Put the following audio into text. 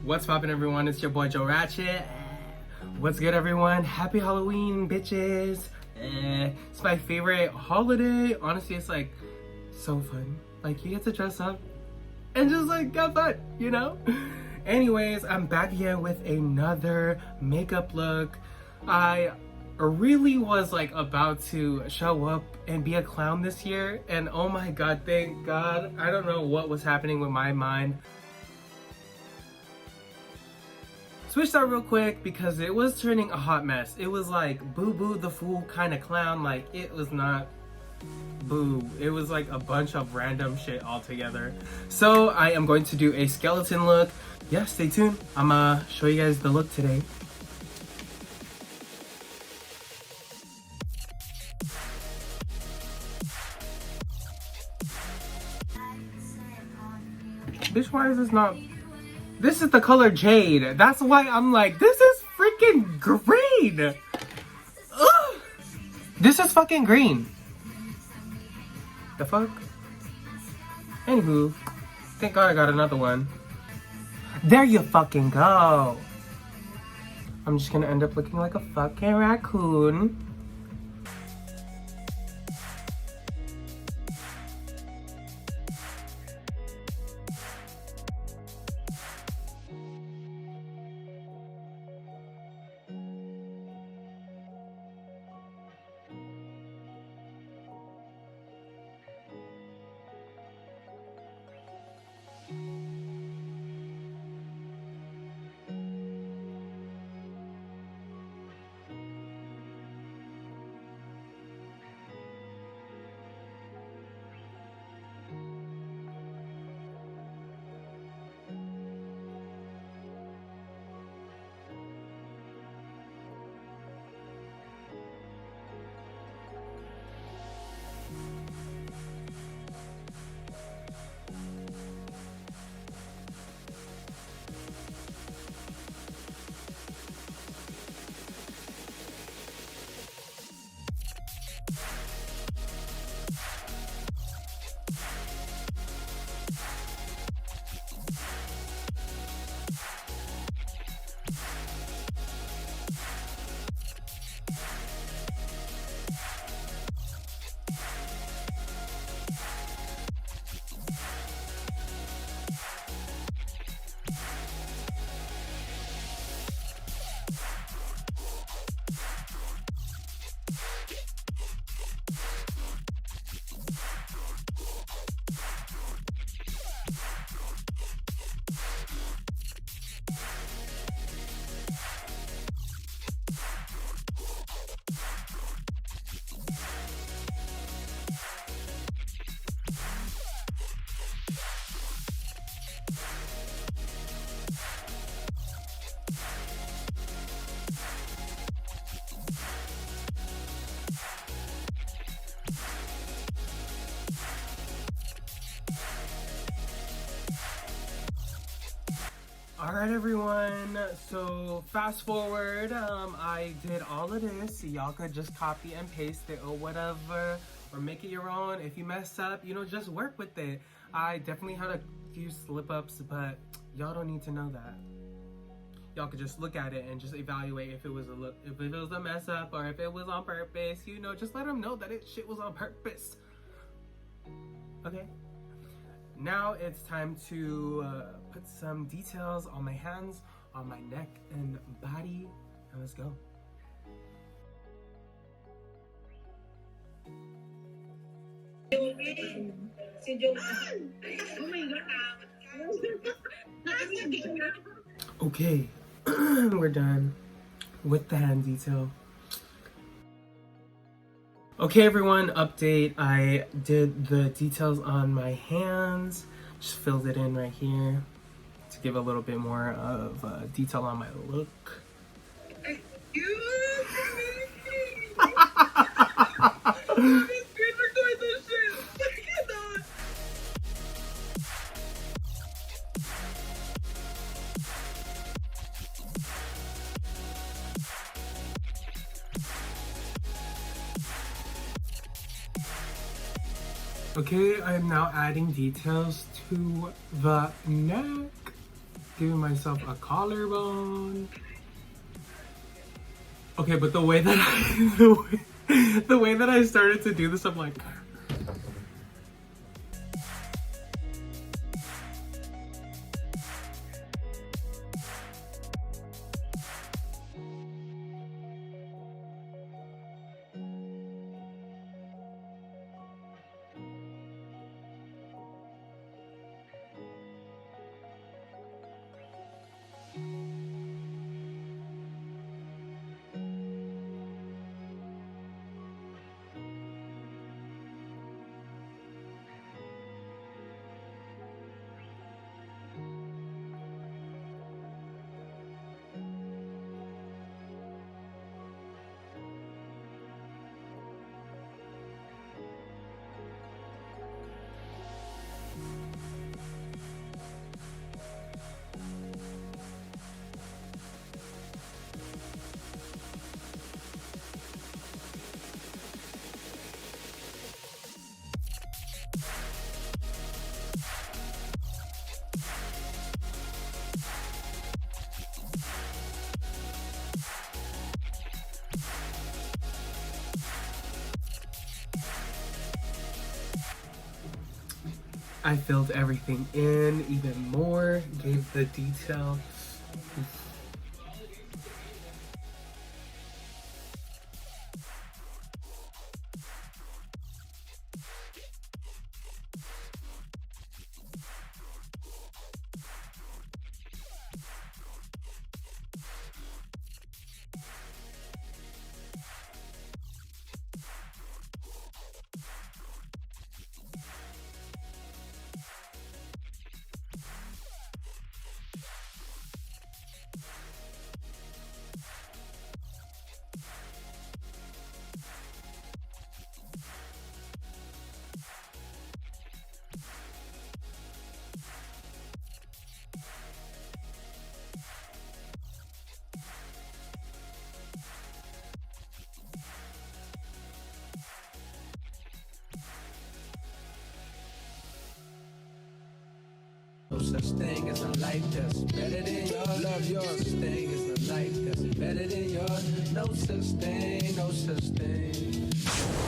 What's poppin', everyone? It's your boy Joe Ratchet. What's good, everyone? Happy Halloween, bitches. It's my favorite holiday. Honestly, it's like so fun. Like, you get to dress up and just like have fun, you know? Anyways, I'm back again with another makeup look. I really was like about to show up and be a clown this year, and oh my god, thank god. I don't know what was happening with my mind. Switched out real quick because it was turning a hot mess. It was like Boo Boo the Fool kind of clown. Like, it was not Boo. It was like a bunch of random shit all together. So I am going to do a skeleton look. Yeah, stay tuned. I'm gonna show you guys the look today. Bitch, why is this not... This is the color Jade. That's why I'm like, this is freaking green. Ugh. This is fucking green. The fuck? Anywho, thank god I got another one. There you fucking go. I'm just gonna end up looking like a fucking raccoon. Alright, everyone, so fast forward, I did all of this. Y'all could just copy and paste it or whatever, or make it your own. If you mess up, you know, just work with it. I definitely had a few slip-ups, but y'all don't need to know that. Y'all could just look at it and just evaluate if it was a mess up or if it was on purpose. You know, just let them know that shit was on purpose. Okay? Now it's time to put some details on my hands, on my neck and body, and let's go. Okay, we're done with the hand detail. Okay, everyone, update. I did the details on my hands, just filled it in right here to give a little bit more of detail on my look. Okay, I am now adding details to the neck. giving myself a collarbone. Okay, but the way that the way that I started to do this, I'm like, I filled everything in even more, gave the detail. No such thing as a life that's better than yours. Love yours. No such thing as a life that's better than yours. No such thing, no such thing.